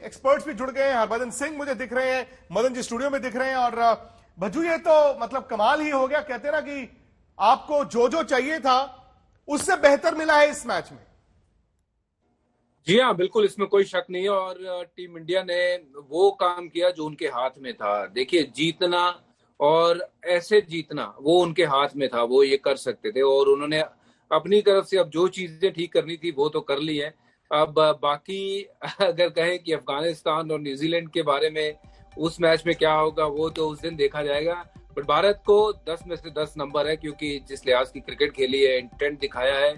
Experts भी जुड़ गए हैं। हरभजन सिंह मुझे दिख रहे हैं, मदन जी स्टूडियो में दिख रहे हैं। और भज्जू, ये तो मतलब कमाल ही हो गया। कहते हैं ना कि आपको जो जो चाहिए था उससे बेहतर मिला है इस मैच में। जी हाँ, बिल्कुल, इसमें कोई शक नहीं है। और टीम इंडिया ने वो काम किया जो उनके हाथ में था। देखिए, जीतना और ऐसे जीतना वो उनके हाथ में था, वो ये कर सकते थे। और उन्होंने अपनी तरफ से अब जो चीजें ठीक करनी थी वो तो कर ली है। अब बाकी अगर कहें कि अफगानिस्तान और न्यूजीलैंड के बारे में उस मैच में क्या होगा, वो तो उस दिन देखा जाएगा। बट भारत को 10 में से 10 नंबर है, क्योंकि जिस लिहाज की क्रिकेट खेली है, इंटेंट दिखाया है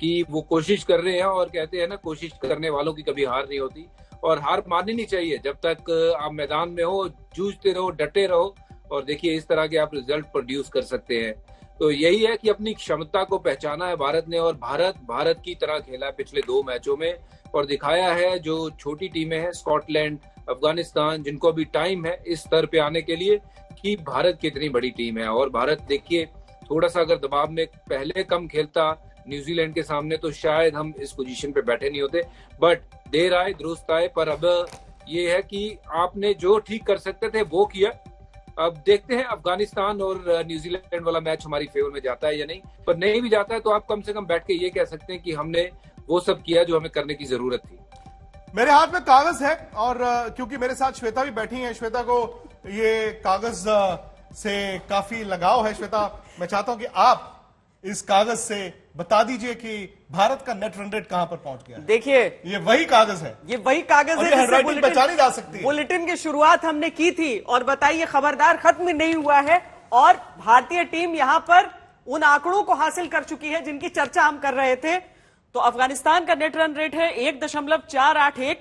कि वो कोशिश कर रहे हैं। और कहते हैं ना, कोशिश करने वालों की कभी हार नहीं होती, और हार माननी नहीं चाहिए। जब तक आप मैदान में हो, जूझते रहो, डटे रहो, और देखिए इस तरह के आप रिजल्ट प्रोड्यूस कर सकते हैं। तो यही है कि अपनी क्षमता को पहचाना है भारत ने, और भारत की तरह खेला है पिछले 2 मैचों में, और दिखाया है जो छोटी टीमें हैं, स्कॉटलैंड, अफगानिस्तान, जिनको अभी टाइम है इस स्तर पे आने के लिए, कि भारत कितनी बड़ी टीम है। और भारत देखिए, थोड़ा सा अगर दबाव में पहले कम खेलता न्यूजीलैंड के सामने, तो शायद हम इस पोजीशन पे बैठे नहीं होते। बट देर आए दुरुस्त आए। पर अब ये है कि आपने जो ठीक कर सकते थे वो किया। अब देखते हैं अफगानिस्तान और न्यूजीलैंड वाला मैच हमारी फेवर में जाता है या नहीं। पर नहीं भी जाता है तो आप कम से कम बैठ के ये कह सकते हैं कि हमने वो सब किया जो हमें करने की जरूरत थी। मेरे हाथ में कागज है, और क्योंकि मेरे साथ श्वेता भी बैठी है, श्वेता को ये कागज से काफी लगाव है। श्वेता, मैं चाहता हूं कि आप इस कागज से बता दीजिए कि भारत का नेट रन रेट कहां पर पहुंच गया है। देखिए, ये वही कागज है, ये वही कागज है जिससे बचा नहीं जा सकती। बुलेटिन की शुरुआत हमने की थी, और बताइए खबरदार खत्म नहीं हुआ है। और भारतीय टीम यहां पर उन आंकड़ों को हासिल कर चुकी है जिनकी चर्चा हम कर रहे थे। तो अफगानिस्तान का नेट रन रेट है 1.481,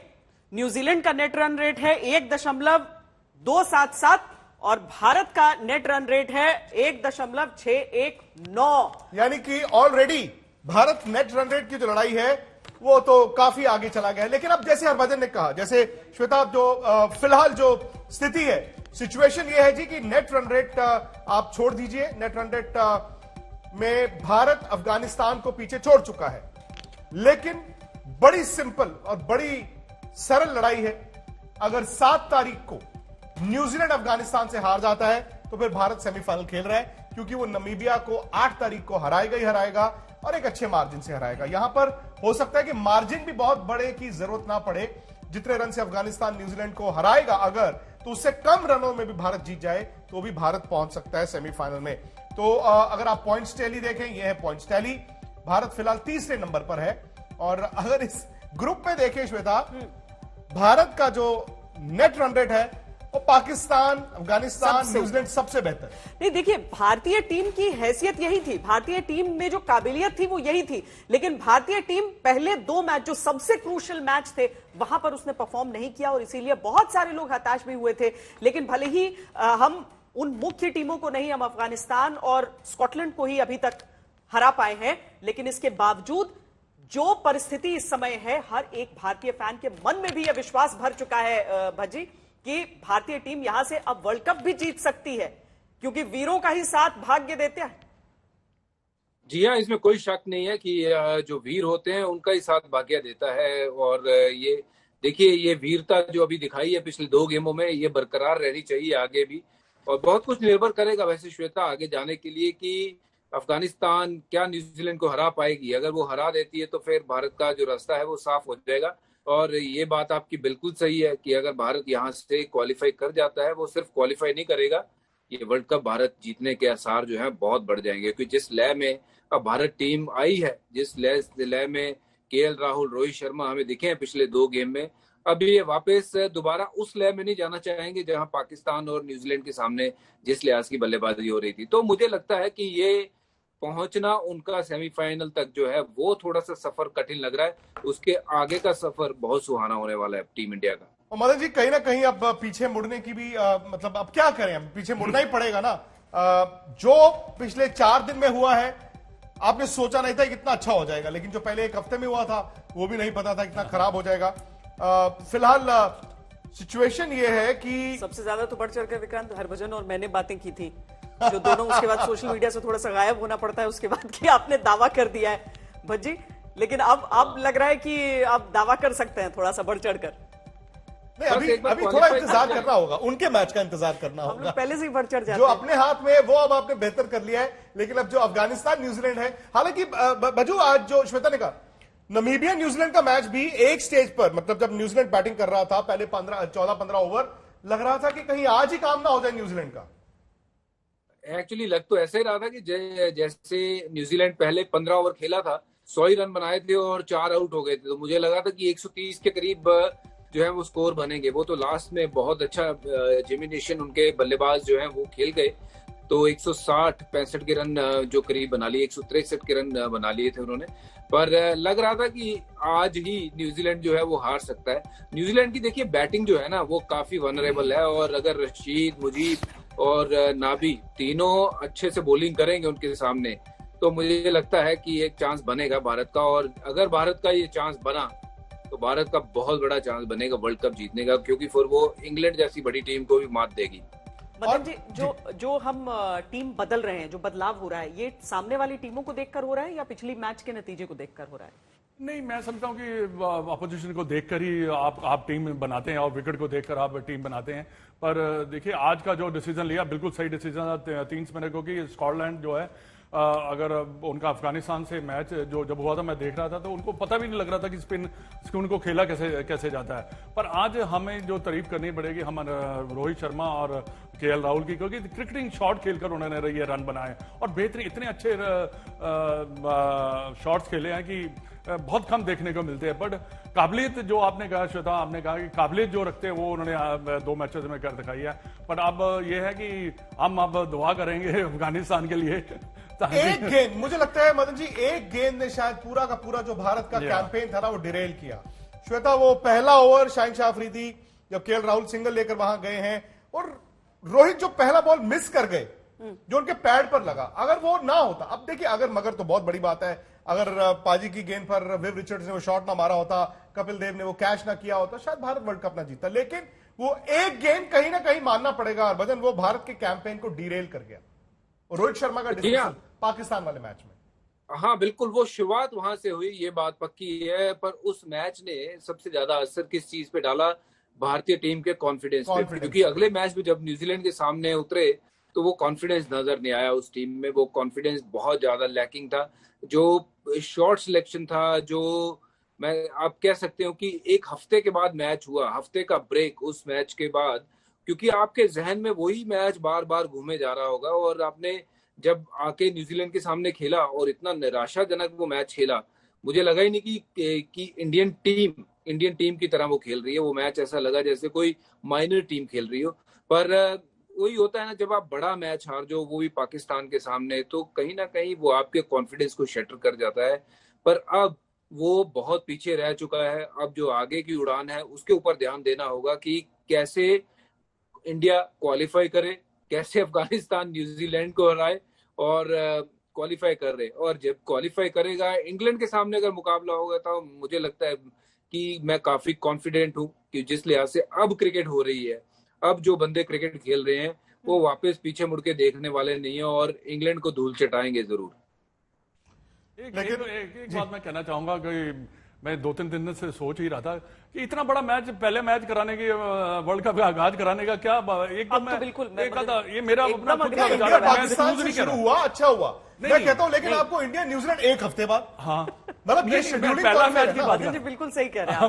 न्यूजीलैंड का नेट रन रेट है 1.277, और भारत का नेट रन रेट है 1.619। यानी कि already Bharat net run rate की जो लड़ाई है वो तो काफी आगे चला गया है। लेकिन अब जैसे हरभजन ने कहा, जैसे श्वेता, जो फिलहाल जो स्थिति है, सिचुएशन ये है जी कि नेट रन रेट आप छोड़ दीजिए, नेट रन रेट में भारत अफगानिस्तान को पीछे छोड़ चुका है। लेकिन बड़ी सिंपल और बड़ी सरल लड़ाई है। अगर 7 तारीख को न्यूजीलैंड अफगानिस्तान से हार जाता है तो फिर भारत सेमीफाइनल खेल रहा है, क्योंकि वो नमीबिया को 8 तारीख को हराएगा ही हराएगा, और एक अच्छे मार्जिन से हराएगा। यहां पर हो सकता है कि मार्जिन भी बहुत बड़े की जरूरत ना पड़े। जितने रन से अफगानिस्तान न्यूजीलैंड को हराएगा, अगर तो उससे कम रनों में भी भारत जीत जाए तो भी भारत पहुंच सकता है सेमीफाइनल में। तो अगर आप पॉइंट्स टैली देखें, यह है पॉइंट्स टैली। भारत फिलहाल तीसरे नंबर पर है। और अगर इस ग्रुप में देखें श्वेता, भारत का जो नेट रन रेट है वो पाकिस्तान, अफगानिस्तान, न्यूजीलैंड सबसे बेहतर। नहीं, देखिए, भारतीय टीम की हैसियत यही थी, भारतीय टीम में जो काबिलियत थी वो यही थी। लेकिन भारतीय टीम पहले 2 मैच जो सबसे क्रूशियल मैच थे वहां पर उसने परफॉर्म नहीं किया, और इसीलिए बहुत सारे लोग हताश भी हुए थे। लेकिन भले ही हम उन मुख्य टीमों को नहीं, हम अफगानिस्तान और स्कॉटलैंड को ही अभी तक हरा पाए हैं, लेकिन इसके बावजूद जो परिस्थिति इस समय है, हर एक भारतीय फैन के मन में भी यह विश्वास भर चुका है भज्जी, कि भारतीय टीम यहां से अब वर्ल्ड कप भी जीत सकती है, क्योंकि वीरों का ही साथ भाग्य देते हैं। जी हाँ, इसमें कोई शक नहीं है कि जो वीर होते हैं उनका ही साथ भाग्य देता है। और ये देखिए, ये वीरता जो अभी दिखाई है पिछले 2 गेमों में, ये बरकरार रहनी चाहिए आगे भी। और बहुत कुछ निर्भर करेगा वैसे श्वेता आगे जाने के लिए, कि अफगानिस्तान क्या न्यूजीलैंड को हरा पाएगी। अगर वो हरा देती है तो फिर भारत का जो रास्ता है वो साफ हो जाएगा। और ये बात आपकी बिल्कुल सही है कि अगर भारत यहाँ से क्वालिफाई कर जाता है, वो सिर्फ क्वालिफाई नहीं करेगा, ये वर्ल्ड कप भारत जीतने के आसार जो है बहुत बढ़ जाएंगे। क्योंकि जिस लय में अब भारत टीम आई है, जिस लय में केएल राहुल, रोहित शर्मा हमें दिखे हैं पिछले 2 गेम में, अब ये वापस दोबारा उस लय में नहीं जाना चाहेंगे जहां पाकिस्तान और न्यूजीलैंड के सामने जिस लिहाज की बल्लेबाजी हो रही थी। तो मुझे लगता है कि ये पहुंचना उनका सेमीफाइनल तक जो है वो थोड़ा सा सफर कठिन लग रहा है। उसके आगे का सफर बहुत सुहाना होने वाला है टीम इंडिया का। और मदन जी, कहीं ना कहीं अब पीछे मुड़ने की भी मतलब अब क्या करें, अब पीछे मुड़ना ही पड़ेगा ना। जो पिछले 4 दिन में हुआ है, आपने सोचा नहीं था कितना अच्छा हो जाएगा, लेकिन जो पहले 1 हफ्ते में हुआ था वो भी नहीं पता था कितना खराब हो जाएगा। फिलहाल सिचुएशन ये है कि सबसे ज्यादा तो बढ़ चढ़कर विक्रांत, हरभजन और मैंने बातें की थी, जो दोनों उसके बाद सोशल मीडिया से थोड़ा सा गायब होना पड़ता है उसके बाद कि आपने दावा कर दिया है भज्जी। लेकिन अब लग रहा है कि आप दावा कर सकते हैं थोड़ा सा बढ़ चढ़कर। नहीं, बस अभी एक बार अभी थोड़ा qualify इंतजार कर करना होगा, उनके मैच का इंतजार करना हम लोग होगा। पहले से ही बढ़ चढ़ जाते जो हैं। अपने हाथ में है वो अब आपने बेहतर कर लिया है, लेकिन अब जो अफगानिस्तान न्यूजीलैंड है, हालांकि बजू आज जो श्वेता ने कहा, नमीबिया न्यूजीलैंड का मैच भी एक स्टेज पर, मतलब जब न्यूजीलैंड बैटिंग कर रहा था पहले 14-15 ओवर, लग रहा था कि कहीं आज ही काम ना हो जाए न्यूजीलैंड का। एक्चुअली लग तो ऐसे ही रहा था कि जैसे न्यूजीलैंड पहले 15 ओवर खेला था, 100 ही रन बनाए थे और 4 आउट हो गए थे, तो मुझे लगा था कि 130 के करीब जो है वो स्कोर बनेंगे। वो तो लास्ट में बहुत अच्छा जिमी नेशन उनके बल्लेबाज जो है वो खेल गए, तो 160-65 के रन जो करीब बना लिए, 163 के रन बना लिए थे उन्होंने। पर लग रहा था कि आज ही न्यूजीलैंड जो है वो हार सकता है। न्यूजीलैंड की देखिए बैटिंग जो है ना वो काफी वनरेबल है, और अगर रशीद, मुजीब और नाबी तीनों अच्छे से बॉलिंग करेंगे उनके सामने, तो मुझे लगता है कि एक चांस बनेगा भारत का। और अगर भारत का ये चांस बना तो भारत का बहुत बड़ा चांस बनेगा वर्ल्ड कप जीतने का, क्योंकि फिर वो इंग्लैंड जैसी बड़ी टीम को भी मात देगी। मदन जी, जो हम टीम बदल रहे हैं, जो बदलाव हो रहा है, ये सामने वाली टीमों को देखकर हो रहा है या पिछली मैच के नतीजे को देखकर हो रहा है? नहीं, मैं समझता हूं कि अपोजिशन को देखकर ही आप टीम बनाते हैं और विकेट को देखकर आप टीम बनाते हैं। पर देखिए आज का जो डिसीजन लिया बिल्कुल सही डिसीजन था 3 स्पिनर को, कि स्कॉटलैंड जो है अगर उनका अफगानिस्तान से मैच जो जब हुआ था मैं देख रहा था, तो उनको पता भी नहीं लग रहा था कि स्पिन उनको खेला कैसे जाता है। पर आज हमें जो तारीफ करनी पड़ेगी हम रोहित शर्मा और केएल राहुल की, क्योंकि क्रिकेटिंग शॉट खेलकर उन्होंने ये रन बनाए और बेहतरीन इतने अच्छे शॉट्स खेले हैं कि बहुत कम देखने को मिलते हैं। बट काबिलियत जो आपने कहा श्वेता, आपने कहा कि काबिलियत जो रखते हैं वो उन्होंने 2 मैचेस में कर दिखाई है। बट अब ये है कि हम अब दुआ करेंगे अफगानिस्तान के लिए। एक गेंद, मुझे लगता है मदन जी, एक गेंद ने शायद पूरा का पूरा जो भारत का कैंपेन था ना वो डिरेल किया। श्वेता, वो पहला ओवर शाहिन शाह अफरीदी जब केएल राहुल सिंगल लेकर वहां गए हैं और रोहित जो पहला बॉल मिस कर गए जो उनके पैड पर लगा, अगर वो ना होता, अब देखिए अगर मगर तो बहुत बड़ी बात है, अगर पाजी की गेंद पर विव रिचर्ड्स ने वो शॉट ना मारा होता, कपिल देव ने वो कैच ना किया होता, शायद भारत वर्ल्ड कप ना जीता। लेकिन वो एक गेंद कहीं ना कहीं मानना पड़ेगा हरभजन, वो भारत के कैंपेन को डिरेल कर गया। रोहित शर्मा का डिसीजन पाकिस्तान वाले मैच में, हाँ बिल्कुल, वो शुरुआत वहां से हुई, ये बात पक्की है। पर उस मैच ने सबसे ज्यादा असर किस चीज पे डाला? भारतीय टीम के कॉन्फिडेंस पे, क्योंकि अगले मैच में जब न्यूजीलैंड के सामने उतरे तो वो कॉन्फिडेंस नजर नहीं आया उस टीम में। वो कॉन्फिडेंस बहुत ज्यादा लैकिंग था। जो शॉट सिलेक्शन था, जो मैं आप कह सकते हो कि एक हफ्ते के बाद मैच हुआ, हफ्ते का ब्रेक उस मैच के बाद, क्योंकि आपके जहन में वही मैच बार बार घूमे जा रहा होगा। और आपने जब आके न्यूजीलैंड के सामने खेला और इतना निराशाजनक वो मैच खेला, मुझे लगा ही नहीं कि इंडियन टीम की तरह वो खेल रही है। वो मैच ऐसा लगा जैसे कोई माइनर टीम खेल रही हो। पर वही होता है ना, जब आप बड़ा मैच हार जो, वो भी पाकिस्तान के सामने, तो कहीं ना कहीं वो आपके कॉन्फिडेंस को शटर कर जाता है। पर अब वो बहुत पीछे रह चुका है। अब जो आगे की उड़ान है उसके ऊपर ध्यान देना होगा कि कैसे इंडिया क्वालिफाई करे, कैसे अफगानिस्तान न्यूजीलैंड को हराए और क्वालिफाई कर रहे। और जब क्वालिफाई करेगा, इंग्लैंड के सामने अगर मुकाबला होगा, तो मुझे लगता है कि मैं काफी कॉन्फिडेंट हूं कि जिस लिहाज से अब क्रिकेट हो रही है, अब जो बंदे क्रिकेट खेल रहे हैं वो वापस पीछे मुड़ के देखने वाले नहीं है और इंग्लैंड को धूल चटाएंगे जरूर। एक बात मैं कहना चाहूंगा कि मैं 2-3 दिन से सोच ही रहा था कि इतना बड़ा मैच, पहले मैच कराने की, वर्ल्ड कप का आगाज कराने का क्या एकदम तो बिल्कुल ये मेरा अपना खुद का इंडिया पाकिस्तान से शुरू हुआ, अच्छा हुआ, मैं कहता हूं। लेकिन आपको इंडिया न्यूजीलैंड एक हफ्ते बाद, हाँ मतलब ये शेड्यूलिंग पहला मैच की बात जी बिल्कुल सही कह रहे हैं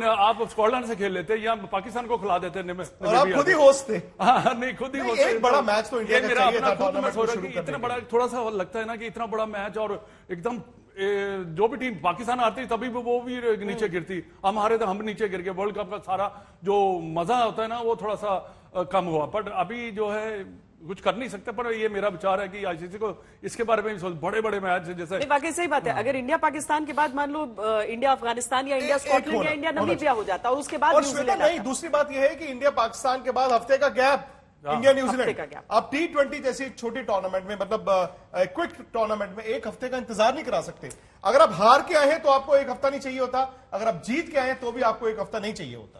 आप स्कॉटलैंड से खेल लेते या पाकिस्तान को खिला देते और आप खुद ही होस्ट थे। नहीं, खुद ही होस्ट। एक बड़ा मैच तो इंडिया का मेरा चाहिए अपना था खुद, मैं टूर्नामेंट को सोच रहा शुरू कि करने इतना के बड़ा, लिए। थोड़ा सा लगता है ना कि इतना बड़ा मैच और एकदम जो भी टीम पाकिस्तान आती तभी वो भी नीचे गिरती, हम हारे तो हम नीचे गिर गए। वर्ल्ड कप का सारा जो मजा होता है ना वो थोड़ा सा कम हुआ। बट अभी जो है कुछ कर नहीं सकते। पर ये मेरा विचार है कि आईसीसी को इसके बारे में सोच, बड़े बड़े मैच जैसे, वाकई सही बात है। अगर इंडिया पाकिस्तान के बाद मान लो इंडिया अफगानिस्तान या इंडिया स्कॉटलैंड या इंडिया नमीबिया हो जाता और उसके बाद न्यूजीलैंड नहीं, दूसरी बात यह है कि इंडिया पाकिस्तान के बाद हफ्ते का गैप, इंडिया न्यूजीलैंड, आप T20 जैसी छोटी टूर्नामेंट में, मतलब क्विक टूर्नामेंट में एक हफ्ते का इंतजार नहीं करा सकते। अगर आप हार के आए हैं तो आपको एक हफ्ता नहीं चाहिए होता, अगर आप जीत के आए हैं तो भी आपको एक हफ्ता नहीं चाहिए होता।